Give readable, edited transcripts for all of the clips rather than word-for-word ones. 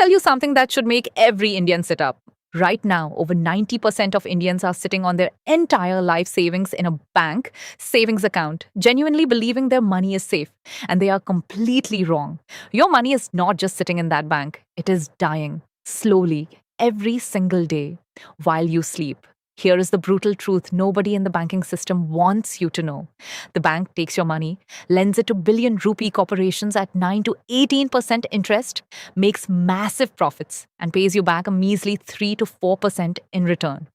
tell you something that should make every Indian sit up. Right now, over 90% of Indians are sitting on their entire life savings in a bank savings account, genuinely believing their money is safe. And they are completely wrong. Your money is not just sitting in that bank, it is dying slowly every single day while you sleep. Here is the brutal truth nobody in the banking system wants you to know. The bank takes your money, lends it to billion-rupee corporations at 9 to 18% interest, makes massive profits, and pays you back a measly 3 to 4% in return.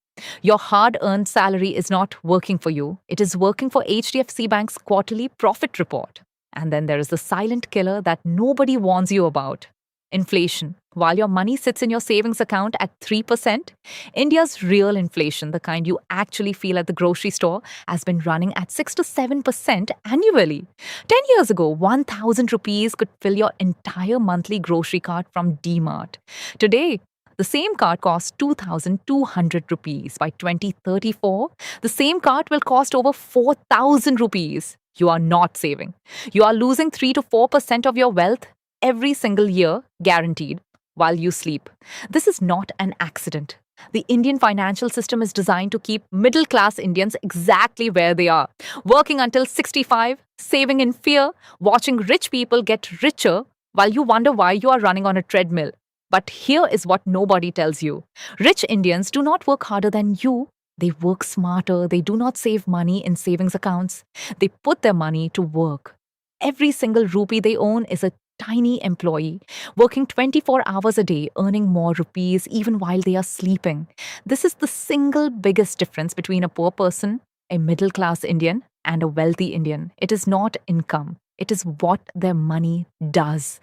Your hard earned salary is not working for you, it is working for HDFC Bank's quarterly profit report. And then there is the silent killer that nobody warns you about inflation. While your money sits in your savings account at 3%, India's real inflation, the kind you actually feel at the grocery store, has been running at 6 to 7% annually. 10 years ago, 1,000 rupees could fill your entire monthly grocery cart from D-Mart. Today, the same cart costs 2,200 rupees. By 2034, the same cart will cost over 4,000 rupees. You are not saving. You are losing 3 to 4% of your wealth every single year, guaranteed, while you sleep. This is not an accident. The Indian financial system is designed to keep middle class Indians exactly where they are, working until 65, saving in fear, watching rich people get richer while you wonder why you are running on a treadmill. But here is what nobody tells you. Rich Indians do not work harder than you. They work smarter. They do not save money in savings accounts. They put their money to work. Every single rupee they own is a tiny employee, working 24 hours a day, earning more rupees even while they are sleeping. This is the single biggest difference between a poor person, a middle class Indian, and a wealthy Indian. It is not income. It is what their money does.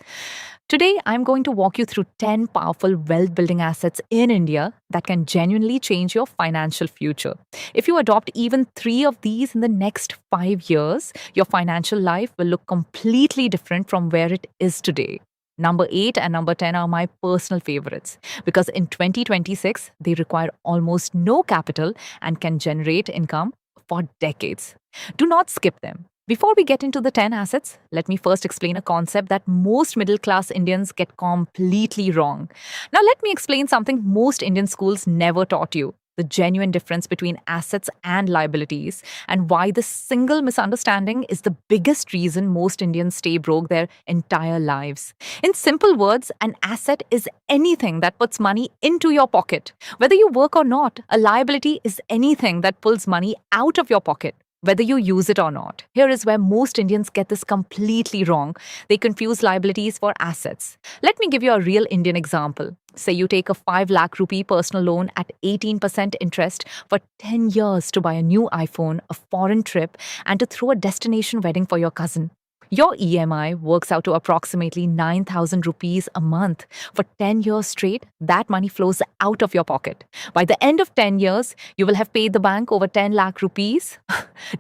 Today, I'm going to walk you through 10 powerful wealth building assets in India that can genuinely change your financial future. If you adopt even 3 of these in the next 5 years, your financial life will look completely different from where it is today. Number 8 and number 10 are my personal favorites because in 2026, they require almost no capital and can generate income for decades. Do not skip them. Before we get into the 10 assets, let me first explain a concept that most middle class Indians get completely wrong. Now, let me explain something most Indian schools never taught you: the genuine difference between assets and liabilities, and why this single misunderstanding is the biggest reason most Indians stay broke their entire lives. In simple words, an asset is anything that puts money into your pocket. Whether you work or not, a liability is anything that pulls money out of your pocket, whether you use it or not. Here is where most Indians get this completely wrong. They confuse liabilities for assets. Let me give you a real Indian example. Say you take a 5 lakh rupee personal loan at 18% interest for 10 years to buy a new iPhone, a foreign trip, and to throw a destination wedding for your cousin. Your EMI works out to approximately 9,000 rupees a month. For 10 years straight, that money flows out of your pocket. By the end of 10 years, you will have paid the bank over 10 lakh rupees,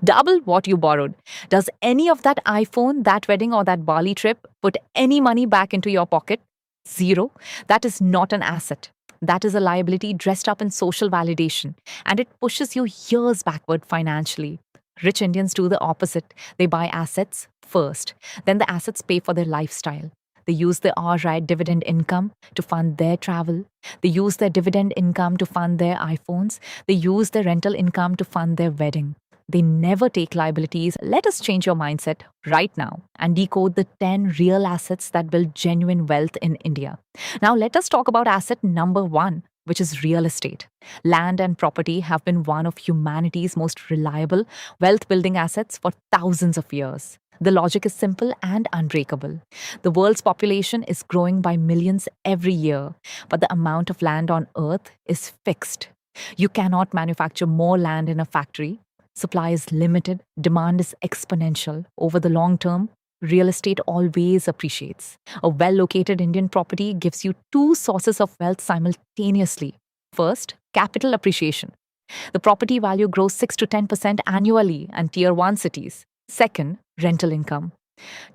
double what you borrowed. Does any of that iPhone, that wedding, or that Bali trip put any money back into your pocket? Zero. That is not an asset. That is a liability dressed up in social validation, and it pushes you years backward financially. Rich Indians do the opposite. They buy assets first. Then the assets pay for their lifestyle. They use the outright dividend income to fund their travel. They use their dividend income to fund their iPhones. They use their rental income to fund their wedding. They never take liabilities. Let us change your mindset right now and decode the 10 real assets that build genuine wealth in India. Now let us talk about asset number 1, which is real estate. Land and property have been one of humanity's most reliable wealth-building assets for thousands of years. The logic is simple and unbreakable. The world's population is growing by millions every year, but the amount of land on Earth is fixed. You cannot manufacture more land in a factory. Supply is limited, demand is exponential. Over the long term, real estate always appreciates. A well-located Indian property gives you 2 sources of wealth simultaneously. First, capital appreciation. The property value grows 6 to 10% annually in Tier 1 cities. Second, rental income.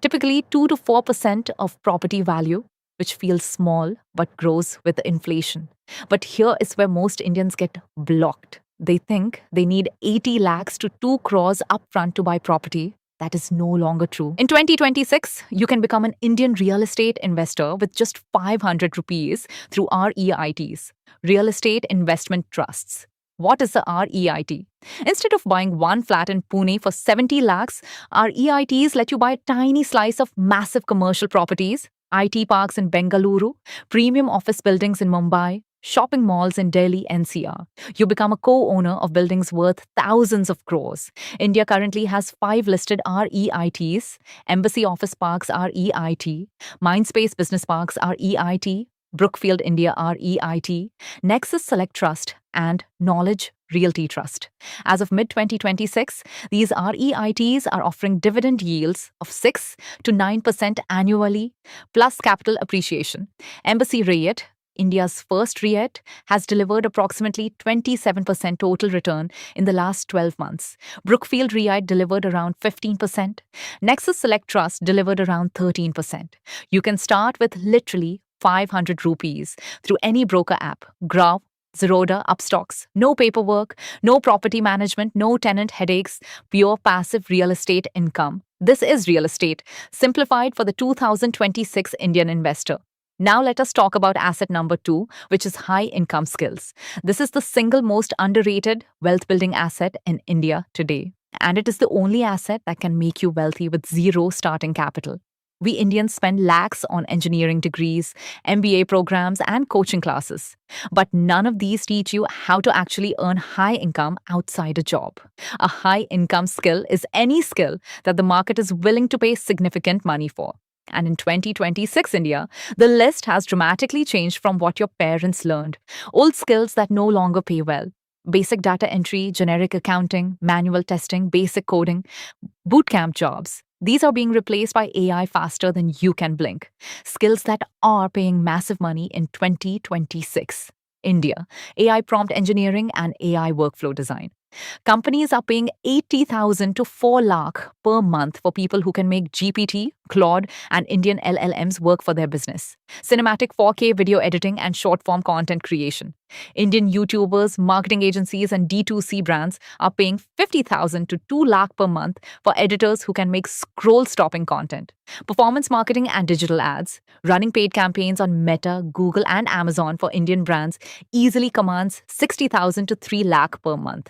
Typically 2 to 4% of property value, which feels small but grows with inflation. But here is where most Indians get blocked. They think they need 80 lakhs to 2 crores upfront to buy property. that is no longer true. In 2026, you can become an Indian real estate investor with just 500 rupees through REITs, Real Estate Investment Trusts. What is the REIT? Instead of buying one flat in Pune for 70 lakhs, REITs let you buy a tiny slice of massive commercial properties, IT parks in Bengaluru, premium office buildings in Mumbai, shopping malls in Delhi NCR. You become a co-owner of buildings worth thousands of crores. India currently has 5 listed REITs, Embassy Office Parks REIT, Mindspace Business Parks REIT, Brookfield India REIT, Nexus Select Trust, and Knowledge Realty Trust. As of mid-2026, these REITs are offering dividend yields of 6 to 9% annually, plus capital appreciation. Embassy REIT, India's first REIT, has delivered approximately 27% total return in the last 12 months. Brookfield REIT delivered around 15%. Nexus Select Trust delivered around 13%. You can start with literally 500 rupees through any broker app, Graph, Zerodha, Upstocks. No paperwork, no property management, no tenant headaches, pure passive real estate income. This is real estate, simplified for the 2026 Indian investor. Now let us talk about asset number 2, which is high income skills. This is the single most underrated wealth building asset in India today. And it is the only asset that can make you wealthy with zero starting capital. We Indians spend lakhs on engineering degrees, MBA programs, and coaching classes. But none of these teach you how to actually earn high income outside a job. A high income skill is any skill that the market is willing to pay significant money for. And in 2026 India, the list has dramatically changed from what your parents learned. Old skills that no longer pay well. Basic data entry, generic accounting, manual testing, basic coding, bootcamp jobs. These are being replaced by AI faster than you can blink. Skills that are paying massive money in 2026. India, AI prompt engineering and AI workflow design. Companies are paying 80,000 to 4 lakh per month for people who can make GPT, Claude, and Indian LLMs work for their business. Cinematic 4K video editing and short-form content creation. Indian YouTubers, marketing agencies, and D2C brands are paying 50,000 to 2 lakh per month for editors who can make scroll-stopping content. Performance marketing and digital ads. Running paid campaigns on Meta, Google, and Amazon for Indian brands easily commands 60,000 to 3 lakh per month.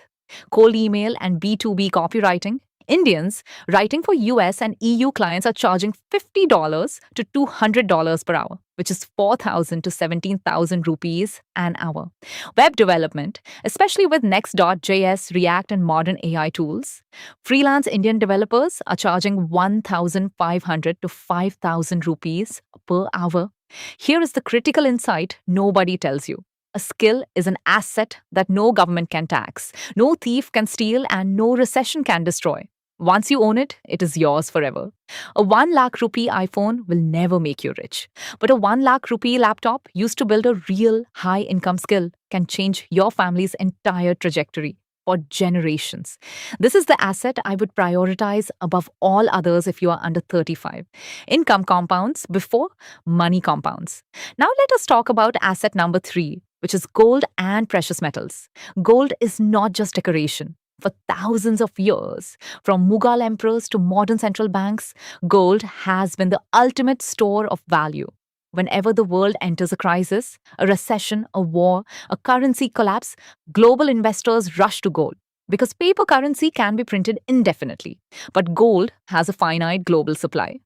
Cold email and B2B copywriting. Indians writing for US and EU clients are charging $50 to $200 per hour, which is 4,000 to 17,000 rupees an hour. Web development, especially with Next.js, React, and modern AI tools. Freelance Indian developers are charging 1,500 to 5,000 rupees per hour. Here is the critical insight nobody tells you. A skill is an asset that no government can tax, no thief can steal, and no recession can destroy. Once you own it, it is yours forever. A 1 lakh rupee iPhone will never make you rich. But a 1 lakh rupee laptop used to build a real high income skill can change your family's entire trajectory for generations. This is the asset I would prioritize above all others if you are under 35. Income compounds before money compounds. Now let us talk about asset number 3, which is gold and precious metals. Gold is not just decoration. For thousands of years, from Mughal emperors to modern central banks, gold has been the ultimate store of value. Whenever the world enters a crisis, a recession, a war, a currency collapse, global investors rush to gold. Because paper currency can be printed indefinitely, but gold has a finite global supply.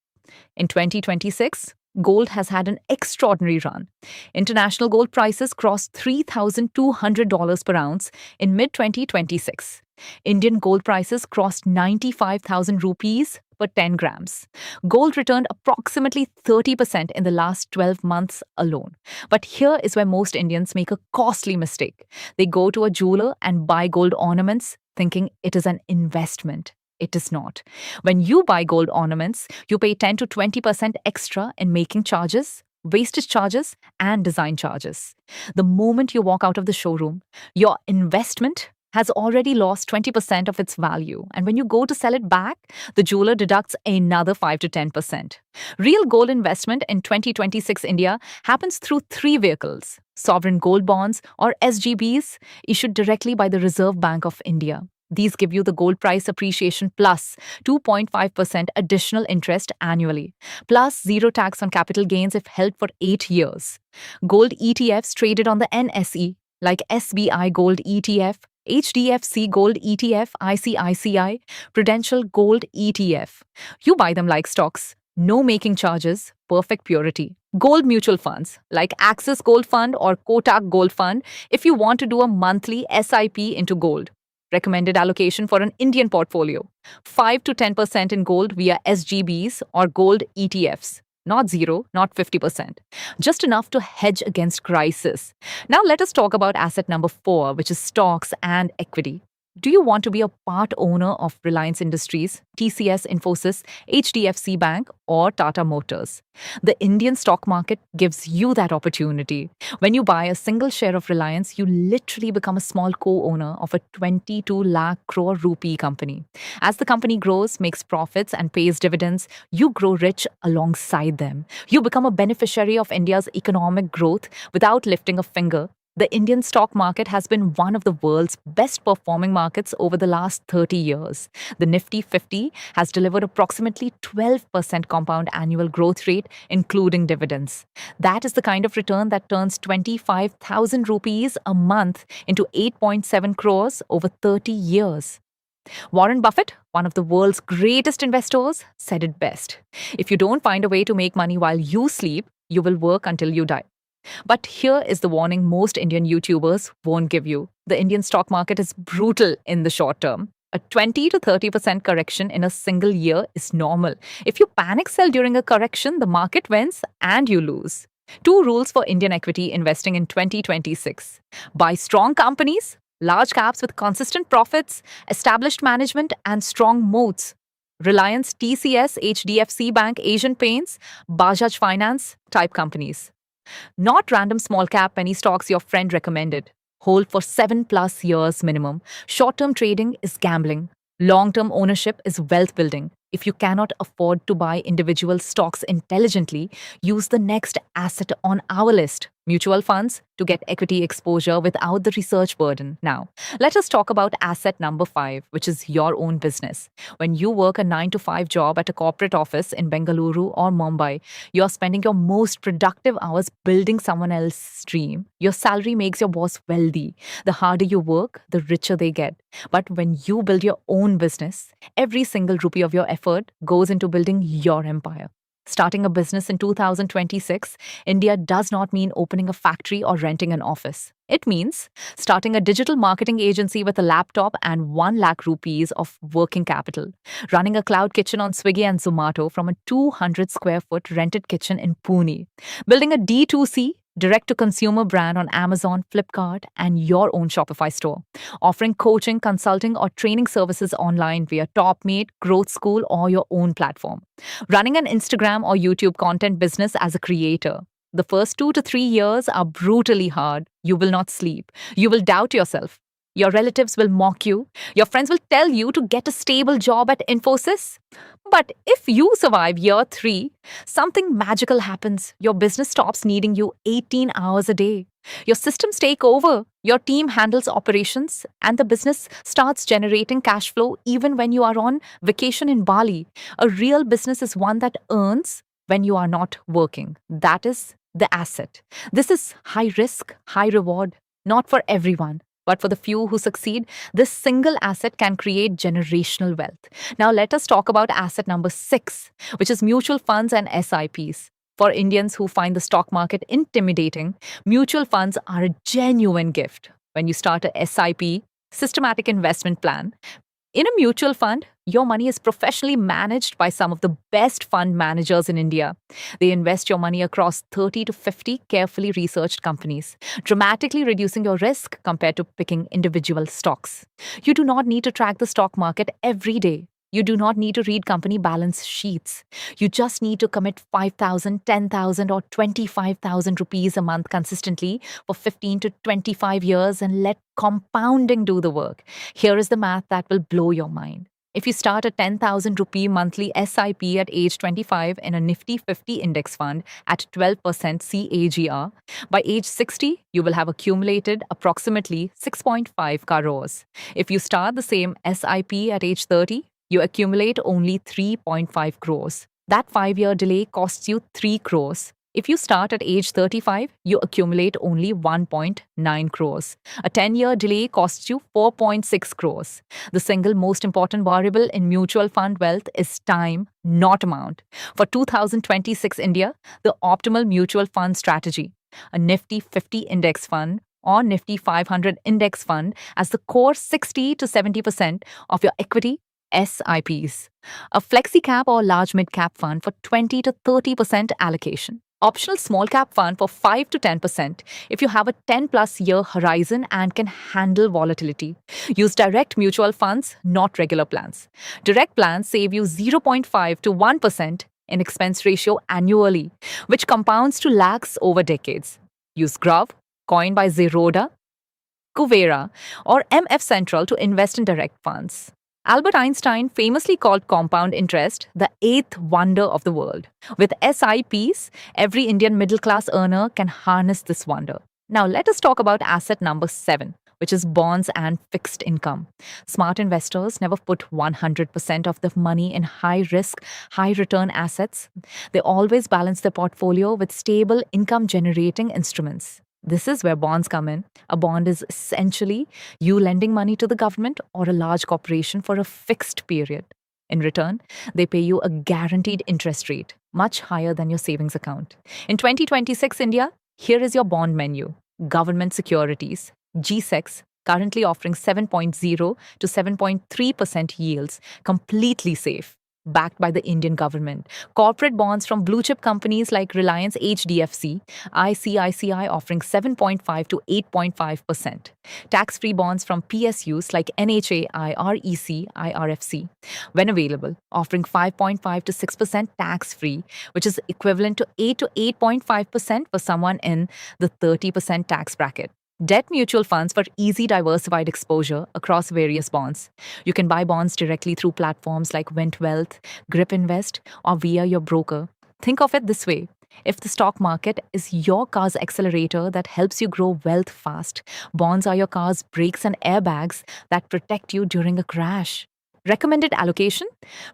In 2026, gold has had an extraordinary run. International gold prices crossed $3,200 per ounce in mid-2026. Indian gold prices crossed 95,000 rupees per 10 grams. Gold returned approximately 30% in the last 12 months alone. But here is where most Indians make a costly mistake. They go to a jeweler and buy gold ornaments thinking it is an investment. It is not. When you buy gold ornaments, you pay 10 to 20% extra in making charges, wastage charges, and design charges. The moment you walk out of the showroom, your investment has already lost 20% of its value. And when you go to sell it back, the jeweler deducts another 5 to 10%. Real gold investment in 2026 India happens through 3 vehicles: sovereign gold bonds or SGBs issued directly by the Reserve Bank of India. These give you the gold price appreciation plus 2.5% additional interest annually, plus zero tax on capital gains if held for 8 years. Gold ETFs traded on the NSE, like SBI Gold ETF, HDFC Gold ETF, ICICI, Prudential Gold ETF. You buy them like stocks. No making charges, perfect purity. Gold mutual funds like Axis Gold Fund or Kotak Gold Fund if you want to do a monthly SIP into gold. Recommended allocation for an Indian portfolio 5 to 10% in gold via SGBs or gold ETFs. Not zero, not 50%. Just enough to hedge against crisis. Now let us talk about asset number 4, which is stocks and equity. Do you want to be a part owner of Reliance Industries, TCS Infosys, HDFC Bank, or Tata Motors? The Indian stock market gives you that opportunity. When you buy a single share of Reliance, you literally become a small co-owner of a 22 lakh crore rupee company. As the company grows, makes profits, and pays dividends, you grow rich alongside them. You become a beneficiary of India's economic growth without lifting a finger. The Indian stock market has been one of the world's best performing markets over the last 30 years. The Nifty 50 has delivered approximately 12% compound annual growth rate, including dividends. That is the kind of return that turns 25,000 rupees a month into 8.7 crores over 30 years. Warren Buffett, one of the world's greatest investors, said it best. If you don't find a way to make money while you sleep, you will work until you die. But here is the warning most Indian YouTubers won't give you. The Indian stock market is brutal in the short term. A 20 to 30% correction in a single year is normal. If you panic sell during a correction, the market wins and you lose. 2 rules for Indian equity investing in 2026. Buy strong companies, large caps with consistent profits, established management, and strong moats. Reliance, TCS, HDFC Bank, Asian Paints, Bajaj Finance type companies. Not random small cap penny stocks your friend recommended. Hold for 7+ years minimum. Short-term trading is gambling. Long-term ownership is wealth building. If you cannot afford to buy individual stocks intelligently, use the next asset on our list, mutual funds, to get equity exposure without the research burden. Now, let us talk about asset number 5, which is your own business. When you work a 9 to 5 job at a corporate office in Bengaluru or Mumbai, you're spending your most productive hours building someone else's dream. Your salary makes your boss wealthy. The harder you work, the richer they get. But when you build your own business, every single rupee of your effort goes into building your empire. Starting a business in 2026, India does not mean opening a factory or renting an office. It means starting a digital marketing agency with a laptop and 1 lakh rupees of working capital, running a cloud kitchen on Swiggy and Zomato from a 200 square foot rented kitchen in Pune, building a D2C direct-to-consumer brand on Amazon, Flipkart, and your own Shopify store, offering coaching, consulting, or training services online via TopMate, Growth School, or your own platform, running an Instagram or YouTube content business as a creator. The first 2 to 3 years are brutally hard. You will not sleep. You will doubt yourself. Your relatives will mock you. Your friends will tell you to get a stable job at Infosys. But if you survive year 3, something magical happens. Your business stops needing you 18 hours a day. Your systems take over. Your team handles operations, and the business starts generating cash flow even when you are on vacation in Bali. A real business is one that earns when you are not working. That is the asset. This is high risk, high reward. Not for everyone. But for the few who succeed, this single asset can create generational wealth. Now let us talk about asset number 6, which is mutual funds and SIPs. For Indians who find the stock market intimidating, mutual funds are a genuine gift. When you start a SIP, systematic investment plan, in a mutual fund, your money is professionally managed by some of the best fund managers in India. They invest your money across 30 to 50 carefully researched companies, dramatically reducing your risk compared to picking individual stocks. You do not need to track the stock market every day. You do not need to read company balance sheets. You just need to commit 5,000, 10,000 or 25,000 rupees a month consistently for 15 to 25 years and let compounding do the work. Here is the math that will blow your mind. If you start a 10,000 rupee monthly SIP at age 25 in a Nifty 50 index fund at 12% CAGR, by age 60, you will have accumulated approximately 6.5 crores. If you start the same SIP at age 30, you accumulate only 3.5 crores. That 5-year delay costs you 3 crores. If you start at age 35, you accumulate only 1.9 crores. A 10-year delay costs you 4.6 crores. The single most important variable in mutual fund wealth is time, not amount. For 2026 India, the optimal mutual fund strategy, a Nifty 50 index fund or Nifty 500 index fund as the core 60 to 70% of your equity SIPs. A flexi cap or large mid cap fund for 20 to 30% allocation. Optional small cap fund for 5 to 10% if you have a 10 plus year horizon and can handle volatility. Use direct mutual funds, not regular plans. Direct plans save you 0.5 to 1% in expense ratio annually, which compounds to lakhs over decades. Use Grove, coined by Zerodha, Kuvera, or MF Central to invest in direct funds. Albert Einstein famously called compound interest the eighth wonder of the world. With SIPs, every Indian middle class earner can harness this wonder. Now, let us talk about asset number 7, which is bonds and fixed income. Smart investors never put 100% of their money in high risk, high return assets. They always balance their portfolio with stable income generating instruments. This is where bonds come in. A bond is essentially you lending money to the government or a large corporation for a fixed period. In return, they pay you a guaranteed interest rate, much higher than your savings account. In 2026 India, here is your bond menu. Government securities, GSECs, currently offering 7.0 to 7.3% yields, completely safe, backed by the Indian government. Corporate bonds from blue chip companies like Reliance HDFC, ICICI offering 7.5 to 8.5%. Tax-free bonds from PSUs like NHA, IREC, IRFC, when available, offering 5.5 to 6% tax-free, which is equivalent to 8 to 8.5% for someone in the 30% tax bracket. Debt mutual funds for easy diversified exposure across various bonds. You can buy bonds directly through platforms like Went Wealth, Grip Invest, or via your broker. Think of it this way. If the stock market is your car's accelerator that helps you grow wealth fast, bonds are your car's brakes and airbags that protect you during a crash. Recommended allocation?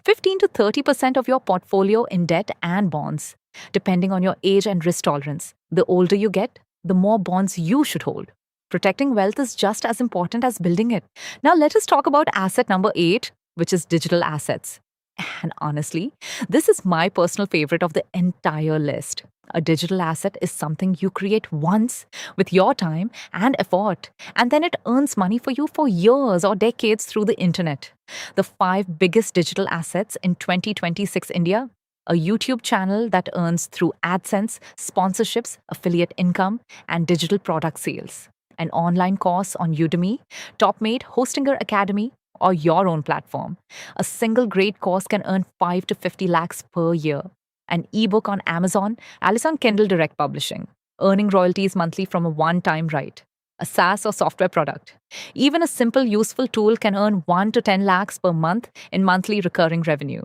15 to 30% of your portfolio in debt and bonds, depending on your age and risk tolerance. The older you get, the more bonds you should hold. Protecting wealth is just as important as building it. Now let us talk about asset number 8, which is digital assets. And honestly, this is my personal favorite of the entire list. A digital asset is something you create once with your time and effort, and then it earns money for you for years or decades through the internet. The 5 biggest digital assets in 2026 India: a YouTube channel that earns through AdSense, sponsorships, affiliate income, and digital product sales. An online course on Udemy, TopMate, Hostinger Academy, or your own platform. A single great course can earn 5 to 50 lakhs per year. An ebook on Amazon, Alison Kindle Direct Publishing, earning royalties monthly from a one-time right. A SaaS or software product. Even a simple useful tool can earn 1 to 10 lakhs per month in monthly recurring revenue.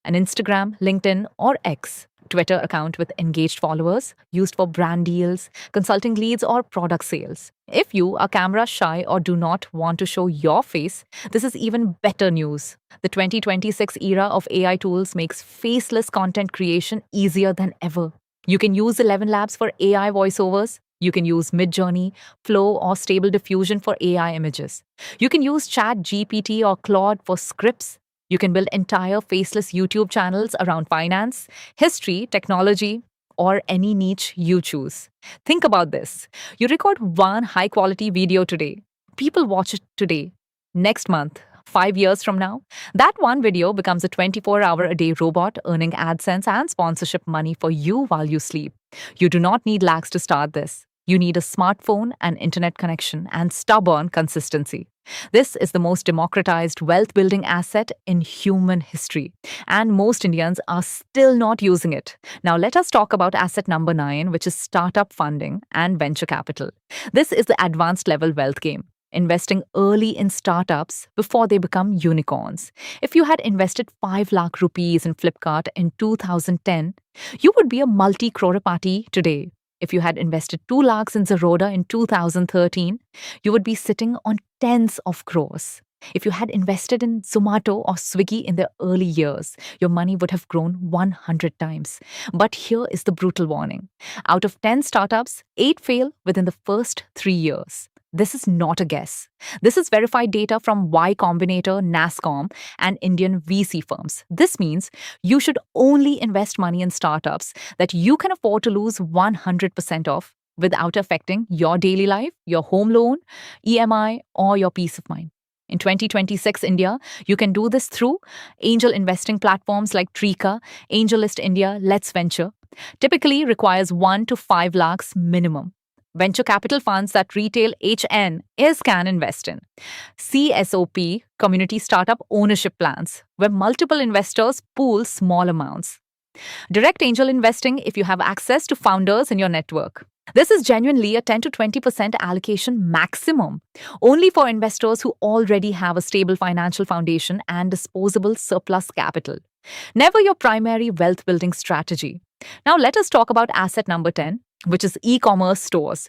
An Instagram, LinkedIn, or X, Twitter account with engaged followers used for brand deals, consulting leads, or product sales. If you are camera shy or do not want to show your face, this is even better news. The 2026 era of AI tools makes faceless content creation easier than ever. You can use 11 Labs for AI voiceovers. You can use Midjourney, Flow, or Stable Diffusion for AI images. You can use Chat GPT or Claude for scripts. You can build entire faceless YouTube channels around finance, history, technology, or any niche you choose. Think about this. You record one high-quality video today. People watch it today. Next month, 5 years from now, that one video becomes a 24-hour-a-day robot earning AdSense and sponsorship money for you while you sleep. You do not need lakhs to start this. You need a smartphone, an internet connection, and stubborn consistency. This is the most democratized wealth-building asset in human history, and most Indians are still not using it. Now let us talk about asset number 9, which is startup funding and venture capital. This is the advanced level wealth game. investing early in startups before they become unicorns. If you had invested 5 lakh rupees in Flipkart in 2010, you would be a multi-crore party today. If you had invested 2 lakhs in Zerodha in 2013, you would be sitting on tens of crores. If you had invested in Zomato or Swiggy in the early years, your money would have grown 100 times. But here is the brutal warning. Out of 10 startups, 8 fail within the first 3 years. This is not a guess. This is verified data from Y Combinator, NASCOM, and Indian VC firms. This means you should only invest money in startups that you can afford to lose 100% of without affecting your daily life, your home loan, EMI, or your peace of mind. In 2026 India, you can do this through angel investing platforms like Trika, AngelList India, Let's Venture. Typically requires 1 to 5 lakhs minimum. Venture capital funds that retail HN is can invest in. CSOP, Community Startup Ownership Plans, where multiple investors pool small amounts. Direct angel investing if you have access to founders in your network. This is genuinely a 10 to 20% allocation maximum, only for investors who already have a stable financial foundation and disposable surplus capital. Never your primary wealth building strategy. Now let us talk about asset number 10, which is e-commerce stores.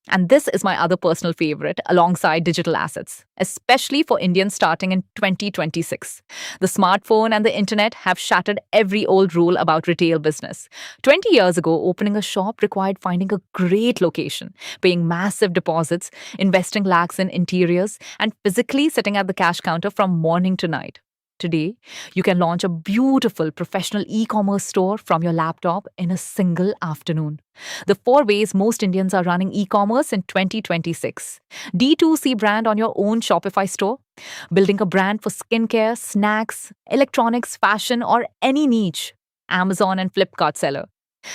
And this is my other personal favorite alongside digital assets, especially for Indians starting in 2026. The smartphone and the internet have shattered every old rule about retail business. 20 years ago, opening a shop required finding a great location, paying massive deposits, investing lakhs in interiors, and physically sitting at the cash counter from morning to night. Today, you can launch a beautiful professional e-commerce store from your laptop in a single afternoon. The 4 ways most Indians are running e-commerce in 2026. D2C brand on your own Shopify store. Building a brand for skincare, snacks, electronics, fashion, or any niche. Amazon and Flipkart seller.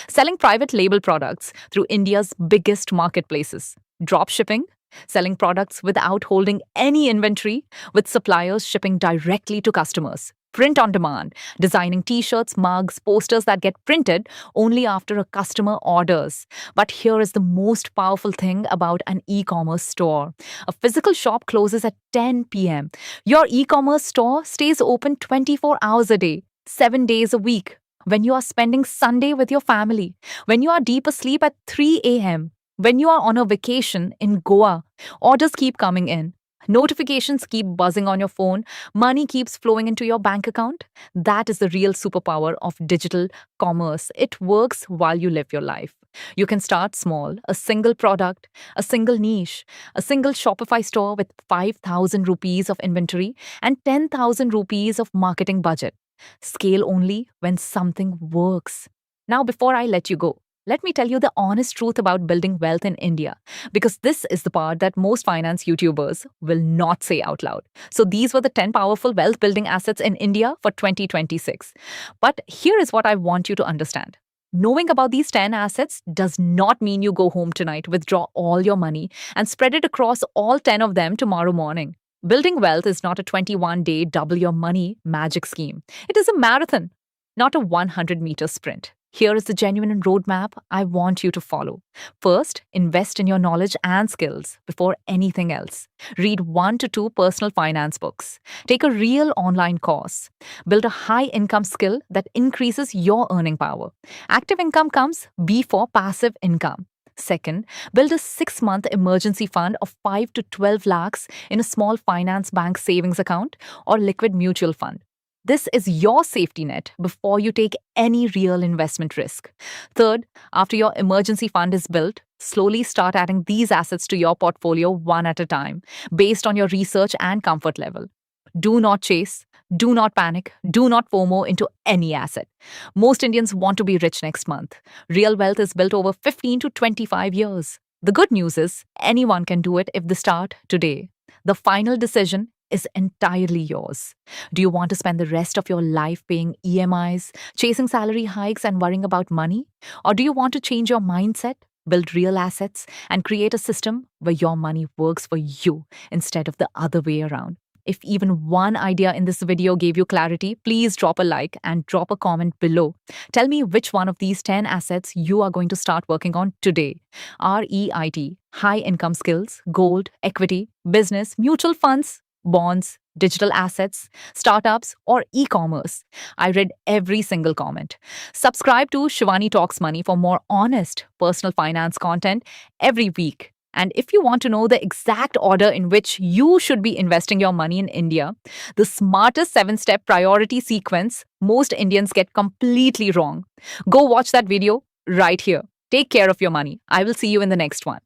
Selling private label products through India's biggest marketplaces. Drop shipping. Selling products without holding any inventory, with suppliers shipping directly to customers. Print on demand, designing t-shirts, mugs, posters that get printed only after a customer orders. But here is the most powerful thing about an e-commerce store. A physical shop closes at 10 p.m. Your e-commerce store stays open 24 hours a day, 7 days a week. When you are spending Sunday with your family, when you are deep asleep at 3 a.m., when you are on a vacation in Goa, orders keep coming in. Notifications keep buzzing on your phone. Money keeps flowing into your bank account. That is the real superpower of digital commerce. It works while you live your life. You can start small, a single product, a single niche, a single Shopify store with 5,000 rupees of inventory and 10,000 rupees of marketing budget. Scale only when something works. Now, before I let you go, let me tell you the honest truth about building wealth in India, because this is the part that most finance YouTubers will not say out loud. So these were the 10 powerful wealth building assets in India for 2026. But here is what I want you to understand. Knowing about these 10 assets does not mean you go home tonight, withdraw all your money, and spread it across all 10 of them tomorrow morning. Building wealth is not a 21-day double your money magic scheme. It is a marathon, not a 100-meter sprint. Here is the genuine roadmap I want you to follow. First, invest in your knowledge and skills before anything else. Read 1 to 2 personal finance books. Take a real online course. Build a high-income skill that increases your earning power. Active income comes before passive income. Second, build a 6-month emergency fund of 5 to 12 lakhs in a small finance bank savings account or liquid mutual fund. This is your safety net before you take any real investment risk. Third, after your emergency fund is built, slowly start adding these assets to your portfolio one at a time, based on your research and comfort level. Do not chase, do not panic, do not FOMO into any asset. Most Indians want to be rich next month. Real wealth is built over 15 to 25 years. The good news is anyone can do it if they start today. The final decision is entirely yours. Do you want to spend the rest of your life paying EMIs, chasing salary hikes, and worrying about money? Or do you want to change your mindset, build real assets, and create a system where your money works for you instead of the other way around? If even one idea in this video gave you clarity, please drop a like and drop a comment below. Tell me which one of these 10 assets you are going to start working on today. REIT, high income skills, gold, equity, business, mutual funds, bonds, digital assets, startups, or e-commerce. I read every single comment. Subscribe to Shivani Talks Money for more honest personal finance content every week. And if you want to know the exact order in which you should be investing your money in India, the smartest 7-step priority sequence most Indians get completely wrong, go watch that video right here. Take care of your money. I will see you in the next one.